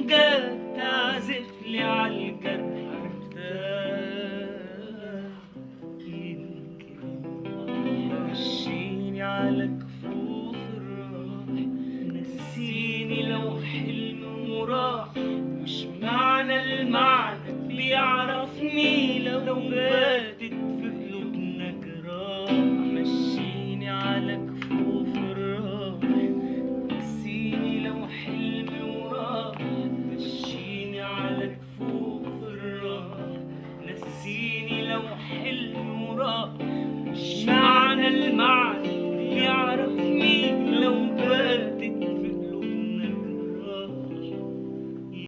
جات تعزف لي عالجرح ارتاح. يمكن مشيني على كفوف الراح، نسيني لو حلم وراح. مش معنى المعنى بيعرفني لو بات